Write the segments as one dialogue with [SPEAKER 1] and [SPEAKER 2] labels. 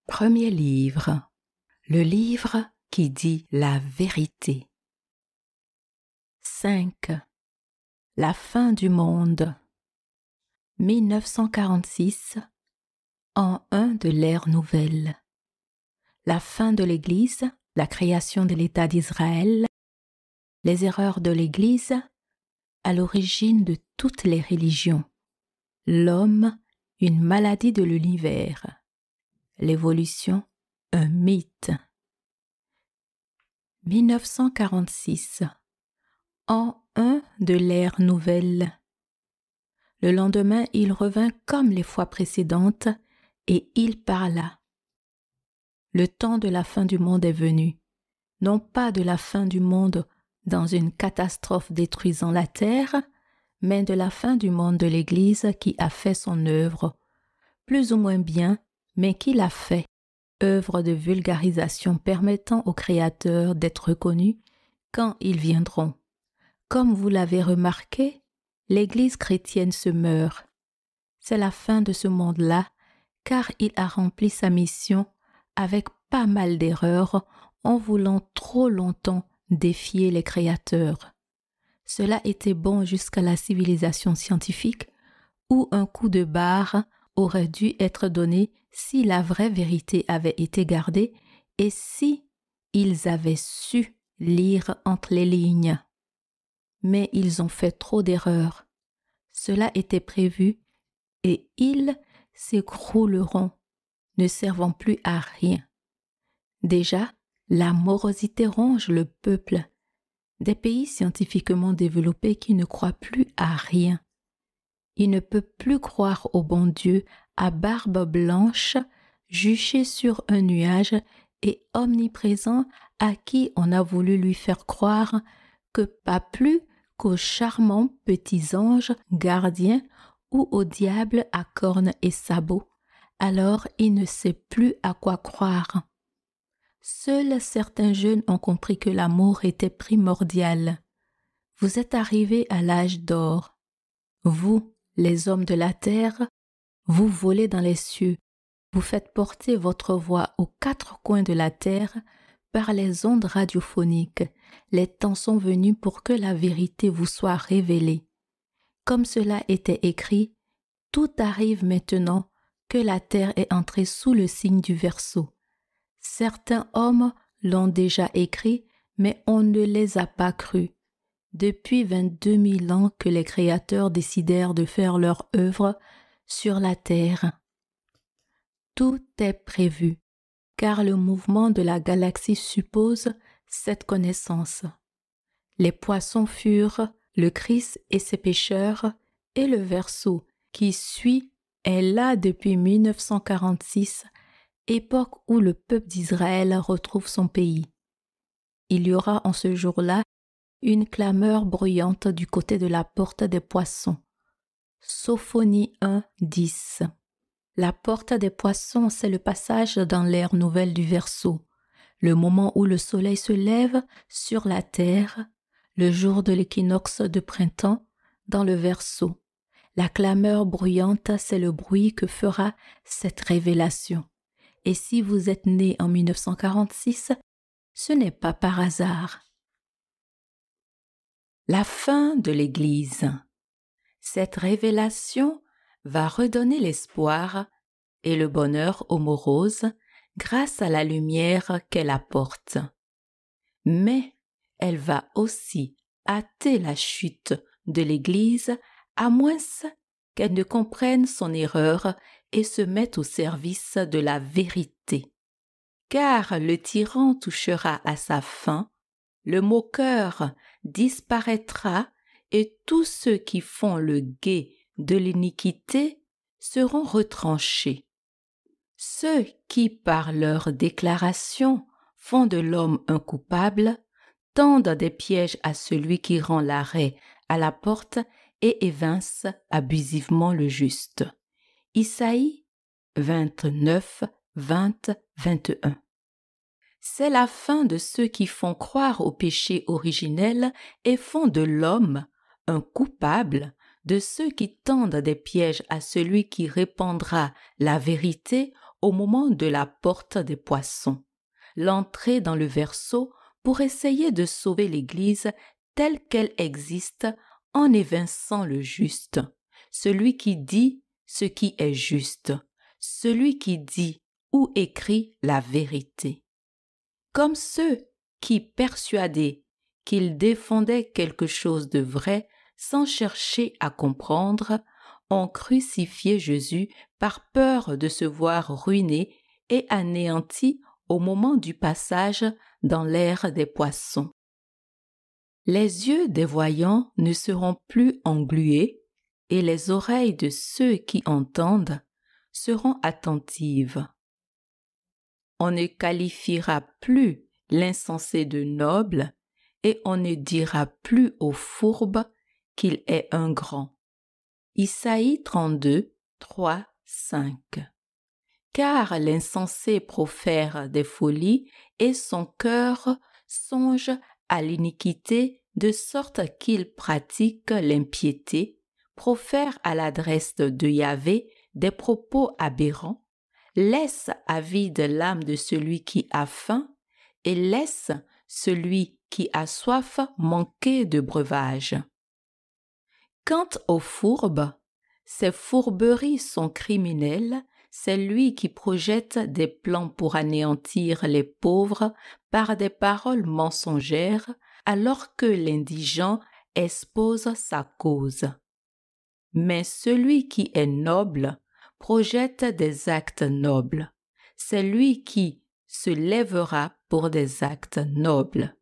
[SPEAKER 1] Premier livre, le livre qui dit la vérité. 5. La fin du monde. 1946, an 1 de l'ère nouvelle. La fin de l'Église, la création de l'État d'Israël, les erreurs de l'Église, à l'origine de toutes les religions. L'homme, une maladie de l'univers. L'évolution, un mythe. 1946, an 1 de l'ère nouvelle. Le lendemain, il revint comme les fois précédentes et il parla. Le temps de la fin du monde est venu, non pas de la fin du monde dans une catastrophe détruisant la terre, mais de la fin du monde de l'Église qui a fait son œuvre, plus ou moins bien, mais qui l'a fait, œuvre de vulgarisation permettant aux créateurs d'être reconnus quand ils viendront. Comme vous l'avez remarqué, l'Église chrétienne se meurt. C'est la fin de ce monde-là, car il a rempli sa mission avec pas mal d'erreurs en voulant trop longtemps défier les créateurs. Cela était bon jusqu'à la civilisation scientifique, où un coup de barre aurait dû être donné si la vraie vérité avait été gardée et si ils avaient su lire entre les lignes. Mais ils ont fait trop d'erreurs. Cela était prévu et ils s'écrouleront, ne servant plus à rien. Déjà, la morosité ronge le peuple. Des pays scientifiquement développés qui ne croient plus à rien. Il ne peut plus croire au bon Dieu à barbe blanche, juché sur un nuage et omniprésent à qui on a voulu lui faire croire que pas plus qu'aux charmants petits anges gardiens ou au diable à cornes et sabots. Alors il ne sait plus à quoi croire. Seuls certains jeunes ont compris que l'amour était primordial. Vous êtes arrivés à l'âge d'or. Vous, les hommes de la terre, vous volez dans les cieux. Vous faites porter votre voix aux quatre coins de la terre par les ondes radiophoniques. Les temps sont venus pour que la vérité vous soit révélée. Comme cela était écrit, tout arrive maintenant que la terre est entrée sous le signe du Verseau. Certains hommes l'ont déjà écrit, mais on ne les a pas crus. Depuis 22 000 ans que les créateurs décidèrent de faire leur œuvre sur la terre. Tout est prévu, car le mouvement de la galaxie suppose cette connaissance. Les poissons furent le Christ et ses pécheurs, et le Verseau qui suit est là depuis 1946, époque où le peuple d'Israël retrouve son pays. Il y aura en ce jour-là une clameur bruyante du côté de la porte des poissons. Sophonie 1, 10. La porte des poissons, c'est le passage dans l'ère nouvelle du Verseau, le moment où le soleil se lève sur la terre, le jour de l'équinoxe de printemps, dans le Verseau. La clameur bruyante, c'est le bruit que fera cette révélation. Et si vous êtes né en 1946, ce n'est pas par hasard. La fin de l'Église. Cette révélation va redonner l'espoir et le bonheur aux moroses grâce à la lumière qu'elle apporte. Mais elle va aussi hâter la chute de l'Église à moins qu'elle ne comprenne son erreur et se mette au service de la vérité. Car le tyran touchera à sa fin, le moqueur disparaîtra et tous ceux qui font le guet de l'iniquité seront retranchés. Ceux qui, par leurs déclarations, font de l'homme un coupable, tendent des pièges à celui qui rend l'arrêt à la porte et évince abusivement le juste. Isaïe 29, 20, 21. C'est la fin de ceux qui font croire au péché originel et font de l'homme un coupable, de ceux qui tendent des pièges à celui qui répandra la vérité au moment de la porte des poissons, l'entrée dans le verseau pour essayer de sauver l'Église telle qu'elle existe en évinçant le juste, celui qui dit ce qui est juste, celui qui dit ou écrit la vérité. Comme ceux qui, persuadés qu'ils défendaient quelque chose de vrai sans chercher à comprendre, ont crucifié Jésus par peur de se voir ruiné et anéanti au moment du passage dans l'ère des poissons. Les yeux des voyants ne seront plus englués et les oreilles de ceux qui entendent seront attentives. On ne qualifiera plus l'insensé de noble et on ne dira plus au fourbe qu'il est un grand. Isaïe 32, 3, 5. Car l'insensé profère des folies et son cœur songe à l'iniquité de sorte qu'il pratique l'impiété, profère à l'adresse de Yahvé des propos aberrants, laisse avide l'âme de celui qui a faim et laisse celui qui a soif manquer de breuvage. Quant aux fourbes, ses fourberies sont criminelles, c'est lui qui projette des plans pour anéantir les pauvres par des paroles mensongères, alors que l'indigent expose sa cause. Mais celui qui est noble projette des actes nobles. C'est lui qui se lèvera pour des actes nobles.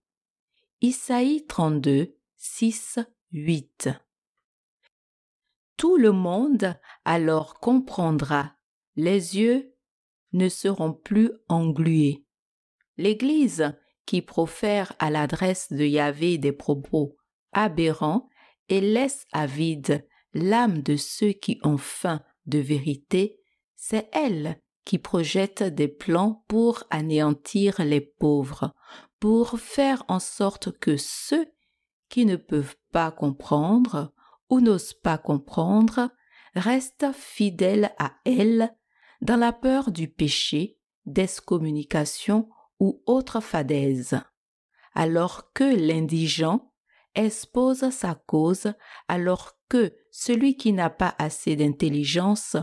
[SPEAKER 1] Isaïe 32, 6, 8. Tout le monde alors comprendra, les yeux ne seront plus englués. L'Église qui profère à l'adresse de Yahvé des propos aberrants et laisse avide l'âme de ceux qui ont faim de vérité, c'est elle qui projette des plans pour anéantir les pauvres, pour faire en sorte que ceux qui ne peuvent pas comprendre ou n'osent pas comprendre restent fidèles à elle dans la peur du péché, d'excommunication ou autre fadaise, alors que l'indigent expose sa cause, alors que celui qui n'a pas assez d'intelligence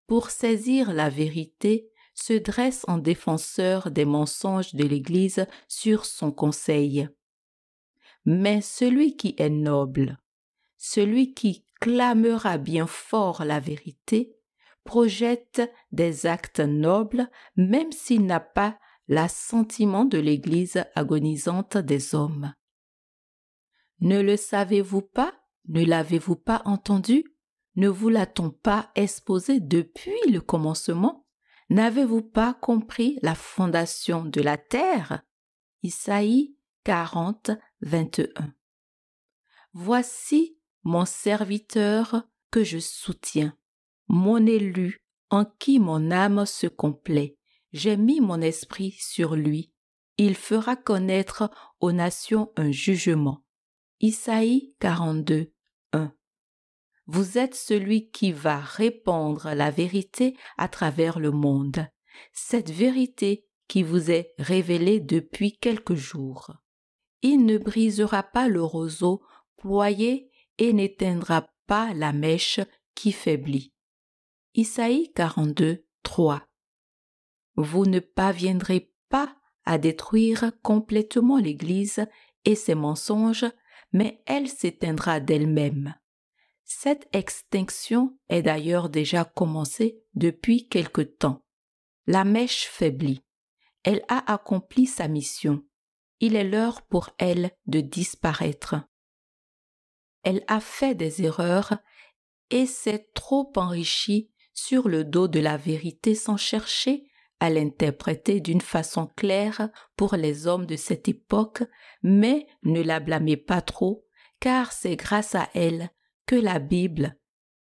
[SPEAKER 1] pour saisir la vérité se dresse en défenseur des mensonges de l'Église sur son conseil. Mais celui qui est noble, celui qui clamera bien fort la vérité, projette des actes nobles même s'il n'a pas l'assentiment de l'Église agonisante des hommes. Ne le savez-vous pas? Ne l'avez-vous pas entendu? Ne vous l'a-t-on pas exposé depuis le commencement? N'avez-vous pas compris la fondation de la terre? Isaïe 40, 21. Voici mon serviteur que je soutiens, mon élu en qui mon âme se complaît. J'ai mis mon esprit sur lui. Il fera connaître aux nations un jugement. Isaïe 42, 1. Vous êtes celui qui va répandre la vérité à travers le monde. Cette vérité qui vous est révélée depuis quelques jours. Il ne brisera pas le roseau ployé et n'éteindra pas la mèche qui faiblit. Isaïe 42, 3. Vous ne parviendrez pas à détruire complètement l'Église et ses mensonges, mais elle s'éteindra d'elle-même. Cette extinction est d'ailleurs déjà commencée depuis quelque temps. La mèche faiblit. Elle a accompli sa mission. Il est l'heure pour elle de disparaître. Elle a fait des erreurs et s'est trop enrichie sur le dos de la vérité sans chercher à l'interpréter d'une façon claire pour les hommes de cette époque, mais ne la blâmez pas trop, car c'est grâce à elle que la Bible,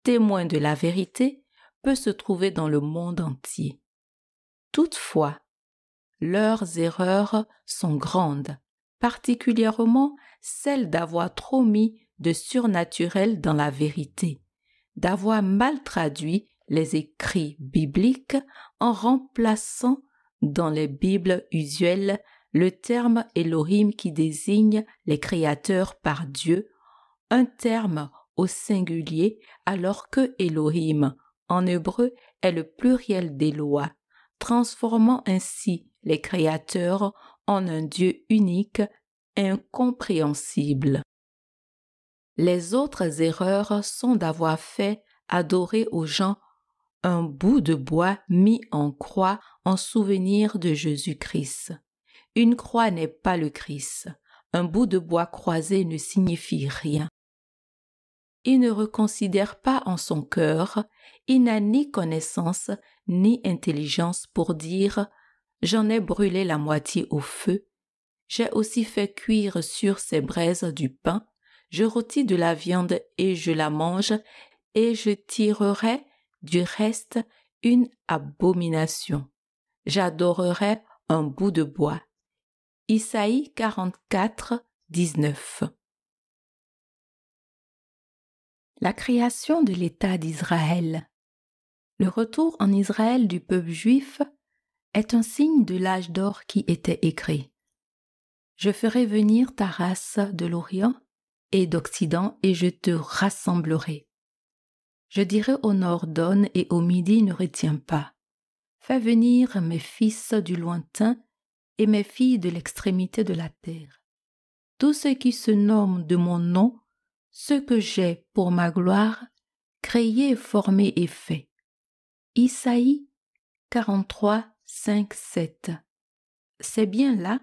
[SPEAKER 1] témoin de la vérité, peut se trouver dans le monde entier. Toutefois, leurs erreurs sont grandes, particulièrement celle d'avoir trop mis de surnaturel dans la vérité, d'avoir mal traduit les écrits bibliques en remplaçant dans les Bibles usuelles le terme Elohim qui désigne les créateurs par Dieu, un terme au singulier alors que Elohim en hébreu est le pluriel d'Eloah, transformant ainsi les créateurs en un Dieu unique, incompréhensible. Les autres erreurs sont d'avoir fait adorer aux gens un bout de bois mis en croix en souvenir de Jésus-Christ. Une croix n'est pas le Christ. Un bout de bois croisé ne signifie rien. Il ne reconsidère pas en son cœur, il n'a ni connaissance ni intelligence pour dire « j'en ai brûlé la moitié au feu, j'ai aussi fait cuire sur ces braises du pain, je rôtis de la viande et je la mange, et je tirerai du reste une abomination. J'adorerai un bout de bois. » Isaïe 44, 19. La création de l'État d'Israël. Le retour en Israël du peuple juif est un signe de l'âge d'or qui était écrit. Je ferai venir ta race de l'Orient et d'Occident et je te rassemblerai. Je dirai au nord donne et au midi ne retiens pas. Fais venir mes fils du lointain et mes filles de l'extrémité de la terre. Tous ceux qui se nomment de mon nom, ceux que j'ai pour ma gloire, créés, formés et faits. Isaïe 43, 5, 7. C'est bien là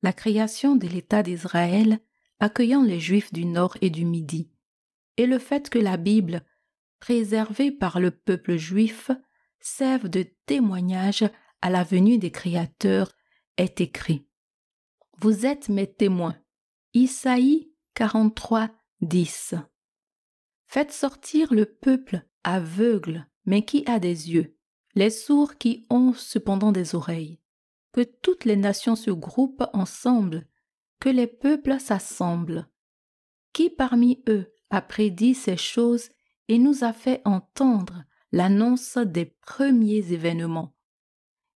[SPEAKER 1] la création de l'État d'Israël accueillant les Juifs du Nord et du Midi, et le fait que la Bible, préservée par le peuple juif, serve de témoignage à la venue des créateurs, est écrit. Vous êtes mes témoins. Isaïe 43, 10. Faites sortir le peuple aveugle, mais qui a des yeux, les sourds qui ont cependant des oreilles. Que toutes les nations se groupent ensemble, que les peuples s'assemblent. Qui parmi eux a prédit ces choses et nous a fait entendre l'annonce des premiers événements?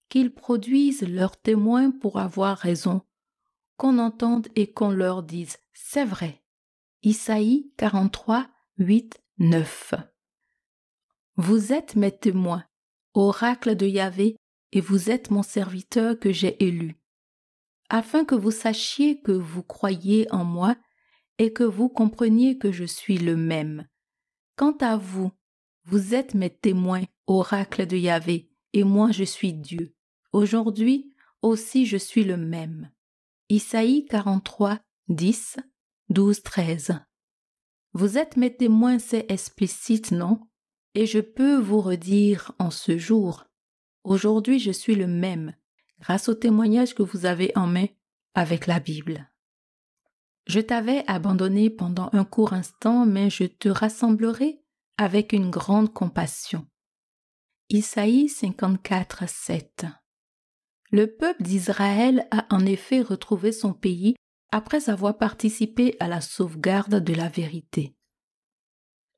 [SPEAKER 1] Qu'ils produisent leurs témoins pour avoir raison, qu'on entende et qu'on leur dise « c'est vrai ». Isaïe 43, 8, 9. Vous êtes mes témoins, oracle de Yahvé, et vous êtes mon serviteur que j'ai élu, afin que vous sachiez que vous croyez en moi et que vous compreniez que je suis le même. Quant à vous, vous êtes mes témoins, oracle de Yahvé, et moi je suis Dieu. Aujourd'hui aussi je suis le même. Isaïe 43, 10, 12, 13. Vous êtes mes témoins, c'est explicite, non? Et je peux vous redire en ce jour. Aujourd'hui je suis le même, grâce au témoignage que vous avez en main avec la Bible. Je t'avais abandonné pendant un court instant, mais je te rassemblerai avec une grande compassion. Isaïe 54, 7. Le peuple d'Israël a en effet retrouvé son pays après avoir participé à la sauvegarde de la vérité.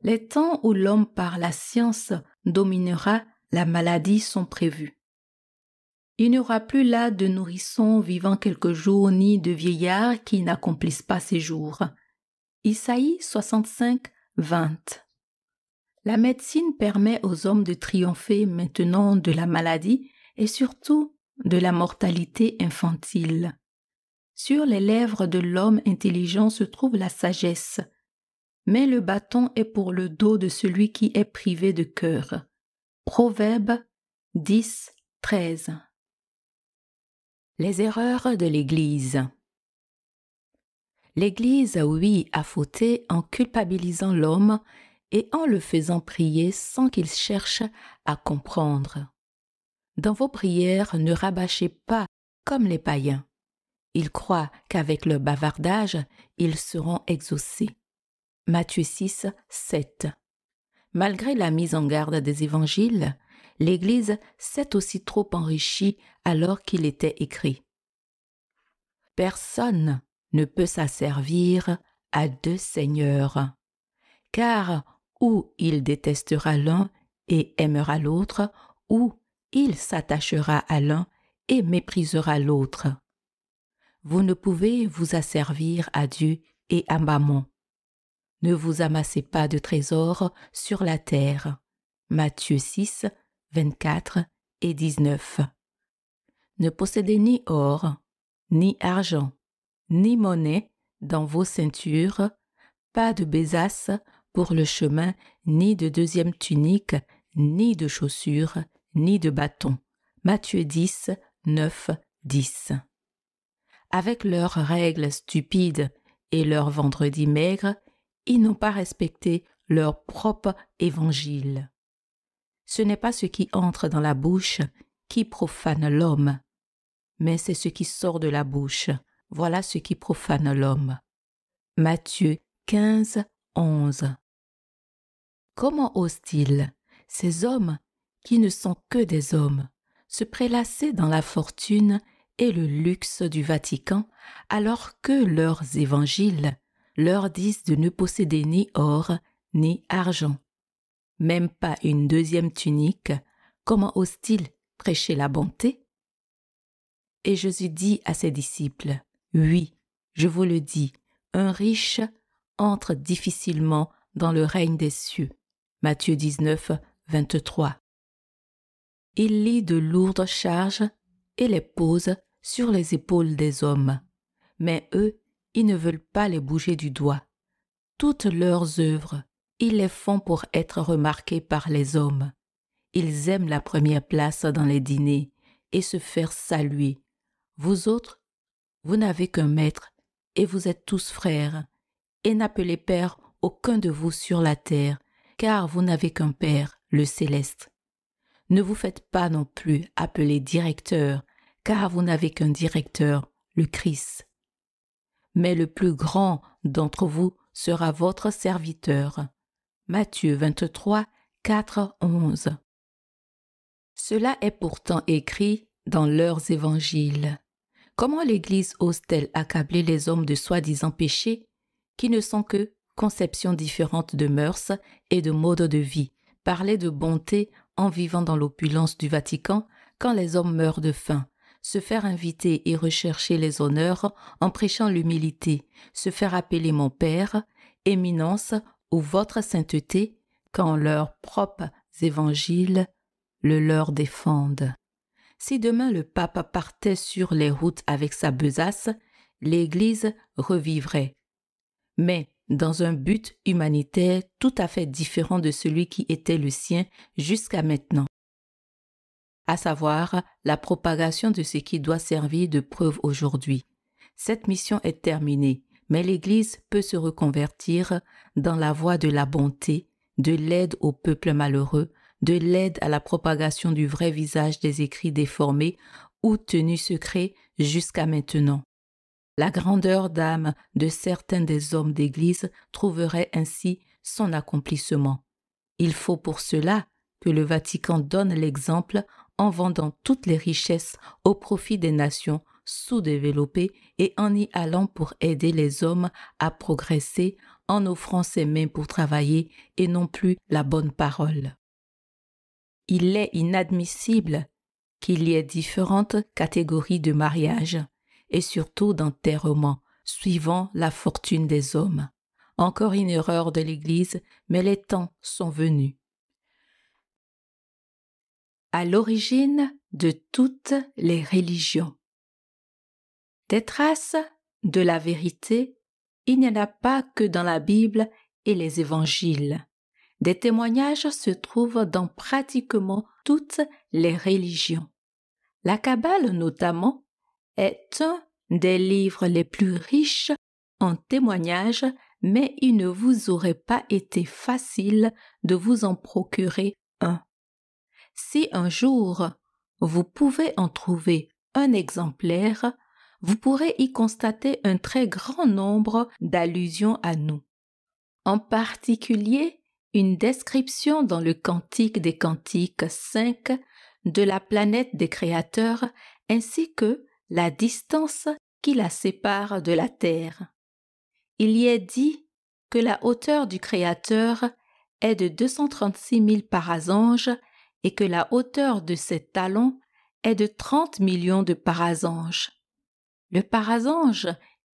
[SPEAKER 1] Les temps où l'homme par la science dominera la maladie sont prévus. Il n'y aura plus là de nourrissons vivant quelques jours ni de vieillards qui n'accomplissent pas ses jours. Isaïe 65, 20. La médecine permet aux hommes de triompher maintenant de la maladie et surtout de la mortalité infantile. Sur les lèvres de l'homme intelligent se trouve la sagesse, mais le bâton est pour le dos de celui qui est privé de cœur. Proverbe 10, 13. Les erreurs de l'Église. L'Église, oui, a fauté en culpabilisant l'homme et en le faisant prier sans qu'il cherche à comprendre. Dans vos prières, ne rabâchez pas comme les païens. Ils croient qu'avec leur bavardage, ils seront exaucés. Matthieu 6, 7. Malgré la mise en garde des évangiles, l'Église s'est aussi trop enrichie alors qu'il était écrit. Personne ne peut s'asservir à deux seigneurs, car ou il détestera l'un et aimera l'autre, ou il s'attachera à l'un et méprisera l'autre. Vous ne pouvez vous asservir à Dieu et à Mammon. Ne vous amassez pas de trésors sur la terre. Matthieu 6, 24 et 19. Ne possédez ni or, ni argent, ni monnaie dans vos ceintures, pas de besace pour le chemin, ni de deuxième tunique, ni de chaussures, ni de bâton. Matthieu 10, 9, 10. Avec leurs règles stupides et leurs vendredis maigres, ils n'ont pas respecté leur propre évangile. Ce n'est pas ce qui entre dans la bouche qui profane l'homme, mais c'est ce qui sort de la bouche. Voilà ce qui profane l'homme. Matthieu 15, 11. Comment osent-ils, ces hommes qui ne sont que des hommes, se prélasser dans la fortune et le luxe du Vatican alors que leurs évangiles leur disent de ne posséder ni or ni argent, même pas une deuxième tunique? Comment osent-ils prêcher la bonté? Et Jésus dit à ses disciples, « Oui, je vous le dis, un riche entre difficilement dans le règne des cieux. » Matthieu 19, 23. Il lit de lourdes charges et les pose sur les épaules des hommes, mais eux, ils ne veulent pas les bouger du doigt. Toutes leurs œuvres, ils les font pour être remarqués par les hommes. Ils aiment la première place dans les dîners et se faire saluer. Vous autres, vous n'avez qu'un maître et vous êtes tous frères, et n'appelez père aucun de vous sur la terre, car vous n'avez qu'un Père, le céleste. Ne vous faites pas non plus appeler directeur, car vous n'avez qu'un directeur, le Christ. Mais le plus grand d'entre vous sera votre serviteur. Matthieu 23, 4, 11. Cela est pourtant écrit dans leurs évangiles. Comment l'Église ose-t-elle accabler les hommes de soi-disant péchés qui ne sont que conceptions différentes de mœurs et de modes de vie, parler de bonté en vivant dans l'opulence du Vatican quand les hommes meurent de faim, se faire inviter et rechercher les honneurs en prêchant l'humilité, se faire appeler mon Père, éminence ou votre sainteté quand leurs propres évangiles le leur défendent. Si demain le pape partait sur les routes avec sa besace, l'Église revivrait. Mais dans un but humanitaire tout à fait différent de celui qui était le sien jusqu'à maintenant, à savoir la propagation de ce qui doit servir de preuve aujourd'hui. Cette mission est terminée, mais l'Église peut se reconvertir dans la voie de la bonté, de l'aide au peuple malheureux, de l'aide à la propagation du vrai visage des écrits déformés ou tenus secrets jusqu'à maintenant. La grandeur d'âme de certains des hommes d'Église trouverait ainsi son accomplissement. Il faut pour cela que le Vatican donne l'exemple en vendant toutes les richesses au profit des nations sous-développées et en y allant pour aider les hommes à progresser, en offrant ses mains pour travailler et non plus la bonne parole. Il est inadmissible qu'il y ait différentes catégories de mariage et surtout d'enterrement, suivant la fortune des hommes. Encore une erreur de l'Église, mais les temps sont venus. À l'origine de toutes les religions. Des traces de la vérité, il n'y en a pas que dans la Bible et les évangiles. Des témoignages se trouvent dans pratiquement toutes les religions. La Kabbale, notamment, est un des livres les plus riches en témoignages, mais il ne vous aurait pas été facile de vous en procurer un. Si un jour vous pouvez en trouver un exemplaire, vous pourrez y constater un très grand nombre d'allusions à nous. En particulier, une description dans le Cantique des Cantiques 5 de la planète des créateurs ainsi que la distance qui la sépare de la Terre. Il y est dit que la hauteur du Créateur est de 236 000 parasanges et que la hauteur de ses talons est de 30 millions de parasanges. Le parasange,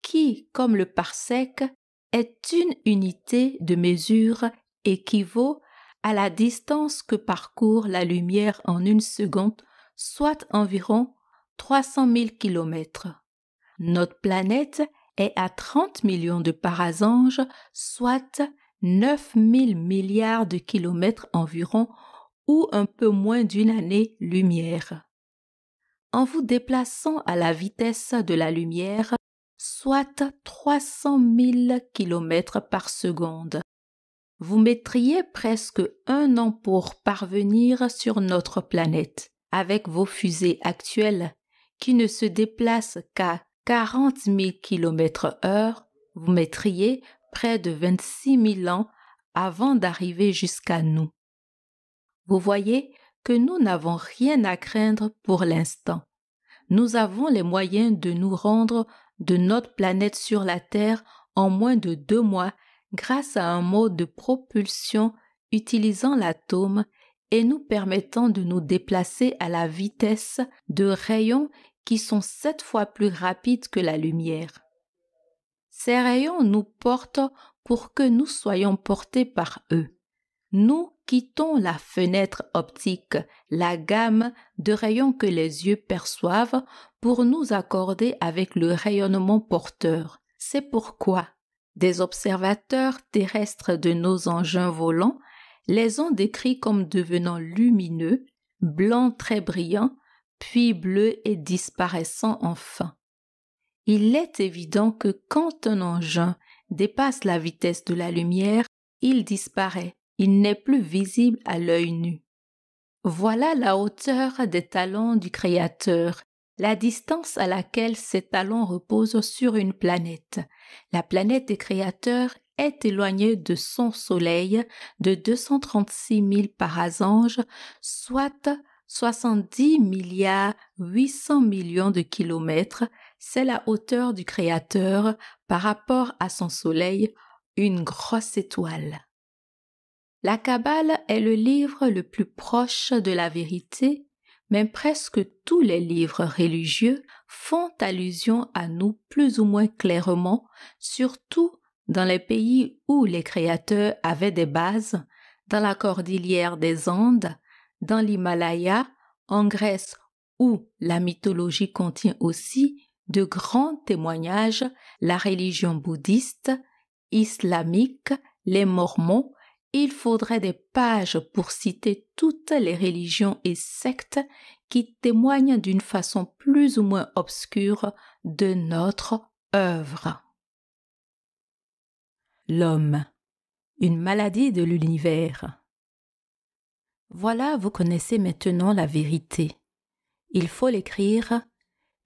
[SPEAKER 1] qui, comme le parsec, est une unité de mesure, équivaut à la distance que parcourt la lumière en une seconde, soit environ 300 000 kilomètres. Notre planète est à 30 millions de parasanges, soit 9 000 milliards de kilomètres environ, ou un peu moins d'une année-lumière. En vous déplaçant à la vitesse de la lumière, soit 300 000 kilomètres par seconde, vous mettriez presque 1 an pour parvenir sur notre planète. Avec vos fusées actuelles, qui ne se déplacent qu'à 40 000 km/h, vous mettriez près de 26 000 ans avant d'arriver jusqu'à nous. Vous voyez que nous n'avons rien à craindre pour l'instant. Nous avons les moyens de nous rendre de notre planète sur la Terre en moins de 2 mois grâce à un mode de propulsion utilisant l'atome et nous permettant de nous déplacer à la vitesse de rayons qui sont 7 fois plus rapides que la lumière. Ces rayons nous portent pour que nous soyons portés par eux. Nous quittons la fenêtre optique, la gamme de rayons que les yeux perçoivent, pour nous accorder avec le rayonnement porteur. C'est pourquoi des observateurs terrestres de nos engins volants les ont décrits comme devenant lumineux, blancs très brillants, puis bleus et disparaissant enfin. Il est évident que quand un engin dépasse la vitesse de la lumière, il disparaît. Il n'est plus visible à l'œil nu. Voilà la hauteur des talons du Créateur, la distance à laquelle ces talons reposent sur une planète. La planète des Créateurs est éloignée de son Soleil de 236 000 parasanges, soit 70 milliards 800 millions de kilomètres. C'est la hauteur du Créateur par rapport à son Soleil, une grosse étoile. La Kabbale est le livre le plus proche de la vérité, mais presque tous les livres religieux font allusion à nous plus ou moins clairement, surtout dans les pays où les créateurs avaient des bases, dans la cordillère des Andes, dans l'Himalaya, en Grèce où la mythologie contient aussi de grands témoignages, la religion bouddhiste, islamique, les Mormons. Il faudrait des pages pour citer toutes les religions et sectes qui témoignent d'une façon plus ou moins obscure de notre œuvre. L'homme, une maladie de l'univers. Voilà, vous connaissez maintenant la vérité. Il faut l'écrire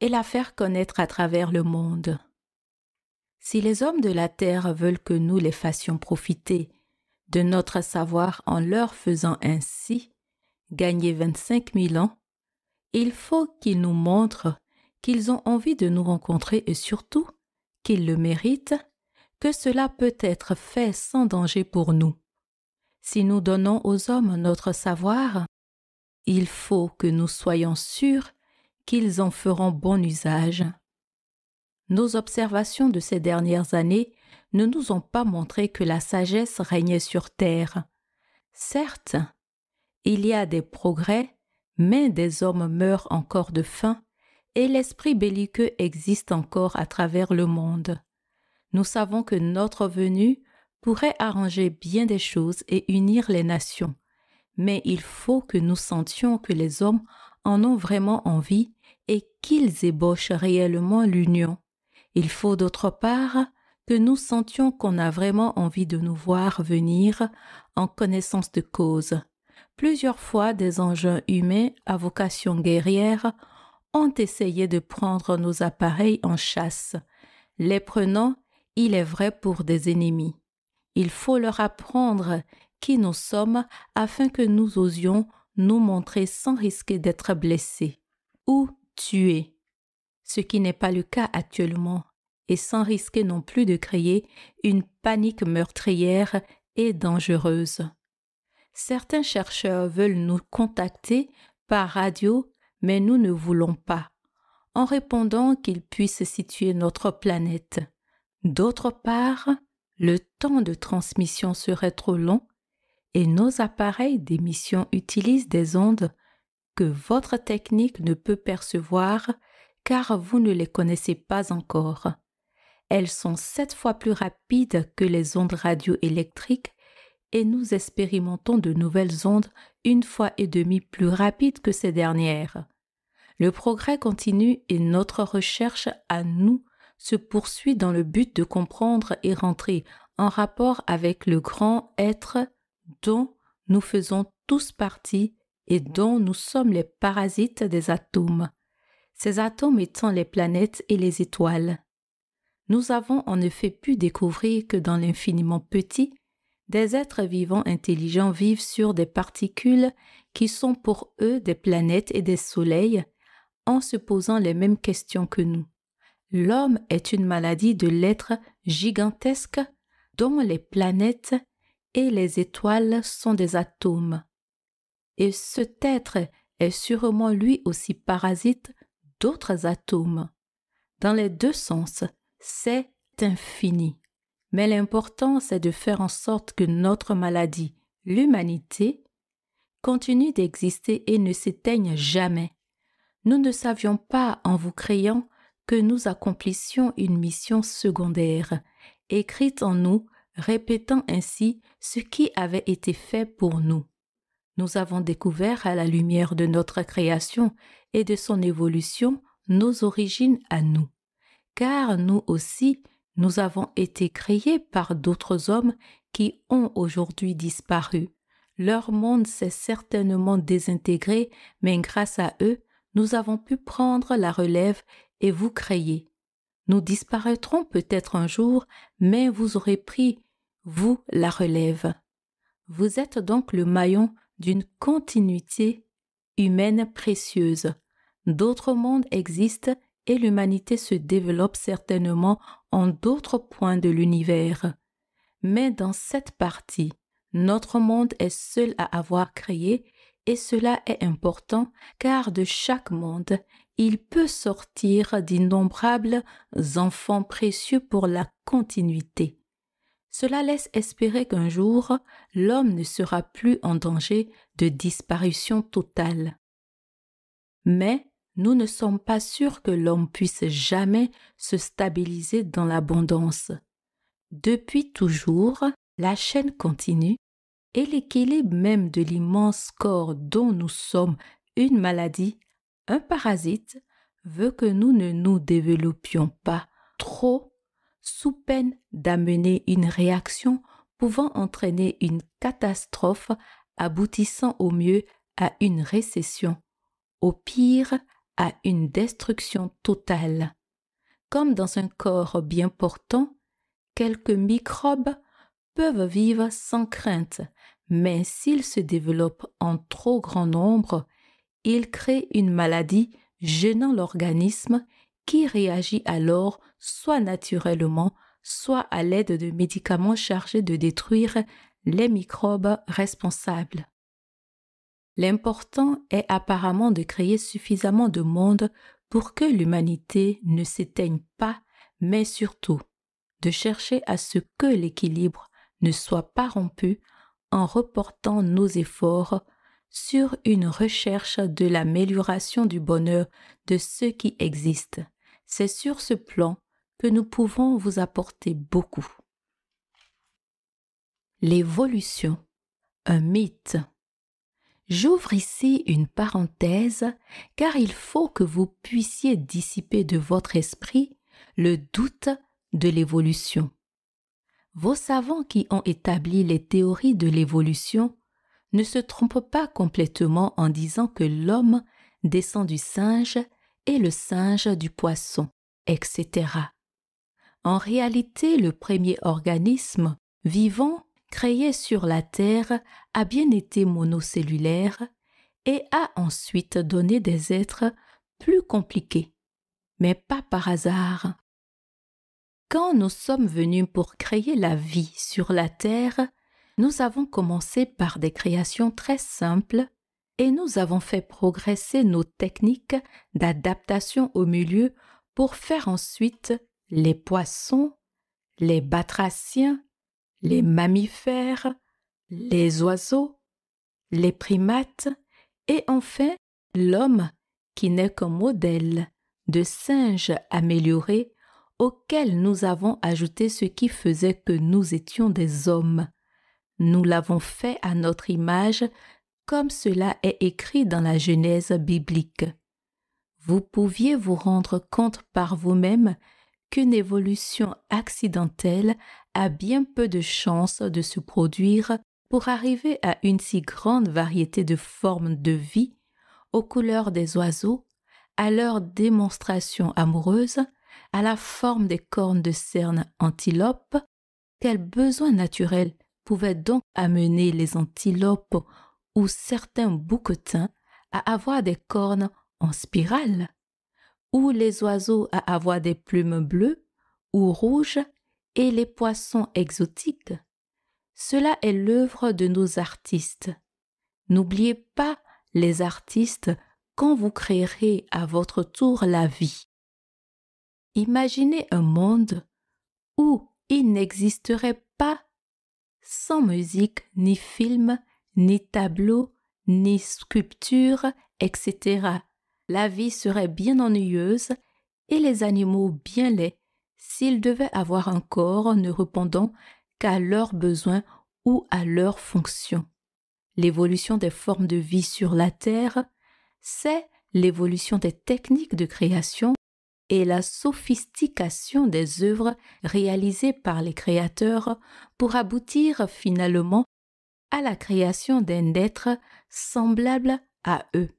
[SPEAKER 1] et la faire connaître à travers le monde. Si les hommes de la terre veulent que nous les fassions profiter de notre savoir en leur faisant ainsi gagner 25 000 ans, il faut qu'ils nous montrent qu'ils ont envie de nous rencontrer et surtout qu'ils le méritent, que cela peut être fait sans danger pour nous. Si nous donnons aux hommes notre savoir, il faut que nous soyons sûrs qu'ils en feront bon usage. Nos observations de ces dernières années ne nous ont pas montré que la sagesse régnait sur terre. Certes, il y a des progrès, mais des hommes meurent encore de faim et l'esprit belliqueux existe encore à travers le monde. Nous savons que notre venue pourrait arranger bien des choses et unir les nations, mais il faut que nous sentions que les hommes en ont vraiment envie et qu'ils ébauchent réellement l'union. Il faut d'autre part que nous sentions qu'on a vraiment envie de nous voir venir en connaissance de cause. Plusieurs fois, des engins humains à vocation guerrière ont essayé de prendre nos appareils en chasse, les prenant, il est vrai, pour des ennemis. Il faut leur apprendre qui nous sommes afin que nous osions nous montrer sans risquer d'être blessés ou tués, ce qui n'est pas le cas actuellement, et sans risquer non plus de créer une panique meurtrière et dangereuse. Certains chercheurs veulent nous contacter par radio, mais nous ne voulons pas, en répondant qu'ils puissent situer notre planète. D'autre part, le temps de transmission serait trop long et nos appareils d'émission utilisent des ondes que votre technique ne peut percevoir car vous ne les connaissez pas encore. Elles sont 7 fois plus rapides que les ondes radioélectriques et nous expérimentons de nouvelles ondes 1,5 fois plus rapides que ces dernières. Le progrès continue et notre recherche à nous se poursuit dans le but de comprendre et rentrer en rapport avec le grand être dont nous faisons tous partie et dont nous sommes les parasites des atomes, ces atomes étant les planètes et les étoiles. Nous avons en effet pu découvrir que dans l'infiniment petit, des êtres vivants intelligents vivent sur des particules qui sont pour eux des planètes et des soleils, en se posant les mêmes questions que nous. L'homme est une maladie de l'être gigantesque dont les planètes et les étoiles sont des atomes. Et cet être est sûrement lui aussi parasite d'autres atomes. Dans les deux sens, c'est infini. Mais l'important, c'est de faire en sorte que notre maladie, l'humanité, continue d'exister et ne s'éteigne jamais. Nous ne savions pas, en vous créant, que nous accomplissions une mission secondaire, écrite en nous, répétant ainsi ce qui avait été fait pour nous. Nous avons découvert à la lumière de notre création et de son évolution nos origines à nous, car nous aussi, nous avons été créés par d'autres hommes qui ont aujourd'hui disparu. Leur monde s'est certainement désintégré, mais grâce à eux, nous avons pu prendre la relève et vous créer. Nous disparaîtrons peut-être un jour, mais vous aurez pris, vous, la relève. Vous êtes donc le maillon d'une continuité humaine précieuse. D'autres mondes existent et l'humanité se développe certainement en d'autres points de l'univers. Mais dans cette partie, notre monde est seul à avoir créé et cela est important car de chaque monde, il peut sortir d'innombrables enfants précieux pour la continuité. Cela laisse espérer qu'un jour, l'homme ne sera plus en danger de disparition totale. Mais nous ne sommes pas sûrs que l'homme puisse jamais se stabiliser dans l'abondance. Depuis toujours, la chaîne continue et l'équilibre même de l'immense corps dont nous sommes une maladie, un parasite, veut que nous ne nous développions pas trop sous peine d'amener une réaction pouvant entraîner une catastrophe aboutissant au mieux à une récession, au pire à une destruction totale. Comme dans un corps bien portant, quelques microbes peuvent vivre sans crainte, mais s'ils se développent en trop grand nombre, ils créent une maladie gênant l'organisme qui réagit alors soit naturellement, soit à l'aide de médicaments chargés de détruire les microbes responsables. L'important est apparemment de créer suffisamment de monde pour que l'humanité ne s'éteigne pas, mais surtout de chercher à ce que l'équilibre ne soit pas rompu en reportant nos efforts sur une recherche de l'amélioration du bonheur de ceux qui existent. C'est sur ce plan que nous pouvons vous apporter beaucoup. L'évolution, un mythe. J'ouvre ici une parenthèse car il faut que vous puissiez dissiper de votre esprit le doute de l'évolution. Vos savants qui ont établi les théories de l'évolution ne se trompent pas complètement en disant que l'homme descend du singe et le singe du poisson, etc. En réalité, le premier organisme vivant créé sur la Terre a bien été monocellulaire et a ensuite donné des êtres plus compliqués, mais pas par hasard. Quand nous sommes venus pour créer la vie sur la Terre, Nous avons commencé par des créations très simples et nous avons fait progresser nos techniques d'adaptation au milieu pour faire ensuite les poissons, les batraciens, les mammifères, les oiseaux, les primates et enfin l'homme qui n'est qu'un modèle de singe amélioré auquel nous avons ajouté ce qui faisait que nous étions des hommes. Nous l'avons fait à notre image comme cela est écrit dans la Genèse biblique. Vous pouviez vous rendre compte par vous-même qu'une évolution accidentelle a bien peu de chances de se produire pour arriver à une si grande variété de formes de vie, aux couleurs des oiseaux, à leur démonstration amoureuse, à la forme des cornes de cerne antilope. Quel besoin naturel pouvait donc amener les antilopes ou certains bouquetins à avoir des cornes en spirale, ou les oiseaux à avoir des plumes bleues ou rouges et les poissons exotiques? Cela est l'œuvre de nos artistes. N'oubliez pas les artistes quand vous créerez à votre tour la vie. Imaginez un monde où il n'existerait pas sans musique, ni film, ni tableau, ni sculpture, etc. La vie serait bien ennuyeuse et les animaux bien laids s'ils devaient avoir un corps ne répondant qu'à leurs besoins ou à leurs fonctions. L'évolution des formes de vie sur la Terre, c'est l'évolution des techniques de création et la sophistication des œuvres réalisées par les créateurs pour aboutir finalement à la création d'un être semblable à eux.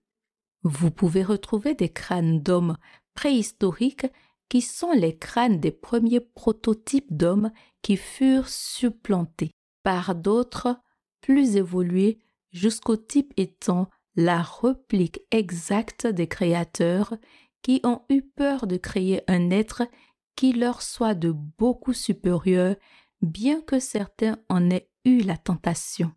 [SPEAKER 1] Vous pouvez retrouver des crânes d'hommes préhistoriques qui sont les crânes des premiers prototypes d'hommes qui furent supplantés par d'autres plus évolués jusqu'au type étant la réplique exacte des créateurs qui ont eu peur de créer un être qui leur soit de beaucoup supérieur, bien que certains en aient eu la tentation.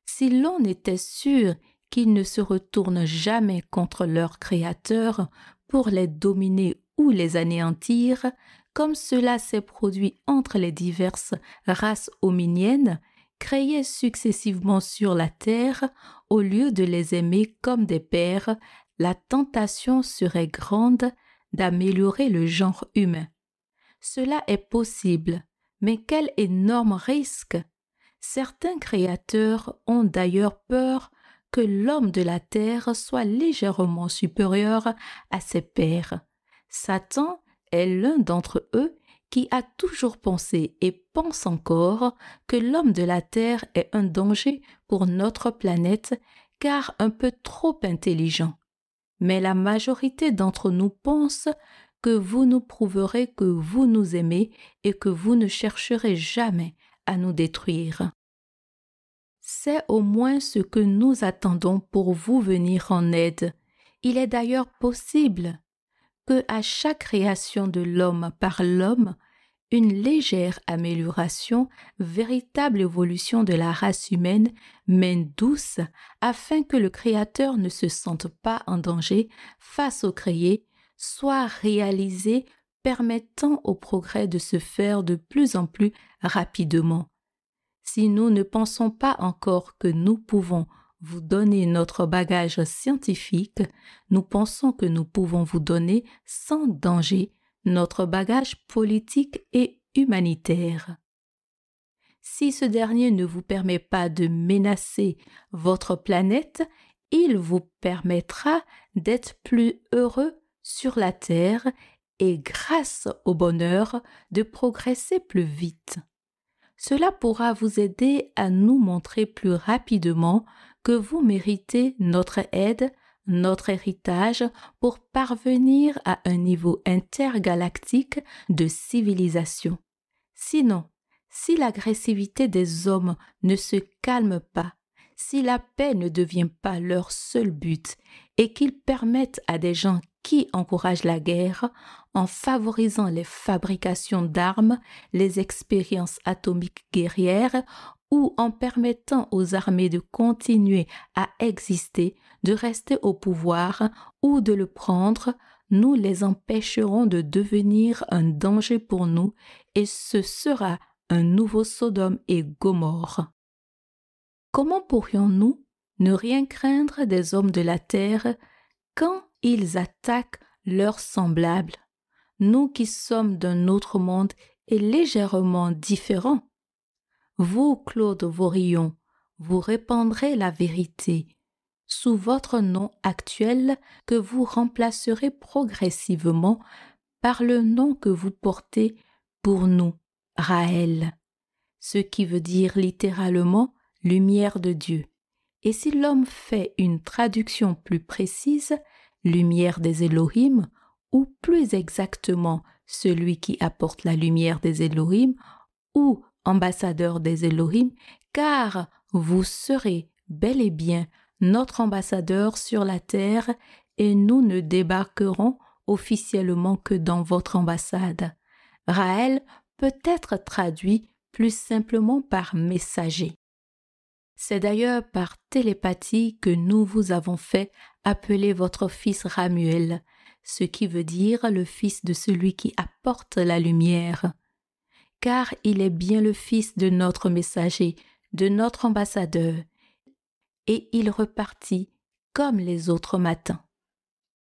[SPEAKER 1] Si l'on était sûr qu'ils ne se retournent jamais contre leur créateur pour les dominer ou les anéantir, comme cela s'est produit entre les diverses races hominiennes, créées successivement sur la terre, au lieu de les aimer comme des pères, la tentation serait grande d'améliorer le genre humain. Cela est possible, mais quel énorme risque! Certains créateurs ont d'ailleurs peur que l'homme de la terre soit légèrement supérieur à ses pairs. Satan est l'un d'entre eux qui a toujours pensé et pense encore que l'homme de la terre est un danger pour notre planète car un peu trop intelligent. Mais la majorité d'entre nous pense que vous nous prouverez que vous nous aimez et que vous ne chercherez jamais à nous détruire. C'est au moins ce que nous attendons pour vous venir en aide. Il est d'ailleurs possible que à chaque création de l'homme par l'homme, une légère amélioration, véritable évolution de la race humaine, mais douce, afin que le Créateur ne se sente pas en danger face au créé, soit réalisée, permettant au progrès de se faire de plus en plus rapidement. Si nous ne pensons pas encore que nous pouvons vous donner notre bagage scientifique, nous pensons que nous pouvons vous donner sans danger notre bagage politique et humanitaire. Si ce dernier ne vous permet pas de menacer votre planète, il vous permettra d'être plus heureux sur la Terre et grâce au bonheur de progresser plus vite. Cela pourra vous aider à nous montrer plus rapidement que vous méritez notre aide, notre héritage pour parvenir à un niveau intergalactique de civilisation. Sinon, si l'agressivité des hommes ne se calme pas, si la paix ne devient pas leur seul but et qu'ils permettent à des gens qui encouragent la guerre, en favorisant les fabrications d'armes, les expériences atomiques guerrières ou en permettant aux armées de continuer à exister, de rester au pouvoir ou de le prendre, nous les empêcherons de devenir un danger pour nous et ce sera un nouveau Sodome et Gomorrhe. Comment pourrions-nous ne rien craindre des hommes de la terre quand ils attaquent leurs semblables, nous qui sommes d'un autre monde et légèrement différents? Vous, Claude Vorillon, vous répandrez la vérité sous votre nom actuel que vous remplacerez progressivement par le nom que vous portez pour nous, Raël, ce qui veut dire littéralement lumière de Dieu. Et si l'homme fait une traduction plus précise, lumière des Elohim, ou plus exactement celui qui apporte la lumière des Elohim, ou ambassadeur des Elohim, car vous serez bel et bien notre ambassadeur sur la terre et nous ne débarquerons officiellement que dans votre ambassade. Raël peut être traduit plus simplement par messager. C'est d'ailleurs par télépathie que nous vous avons fait appeler votre fils Ramuel, ce qui veut dire le fils de celui qui apporte la lumière. Car il est bien le fils de notre messager, de notre ambassadeur. Et il repartit comme les autres matins.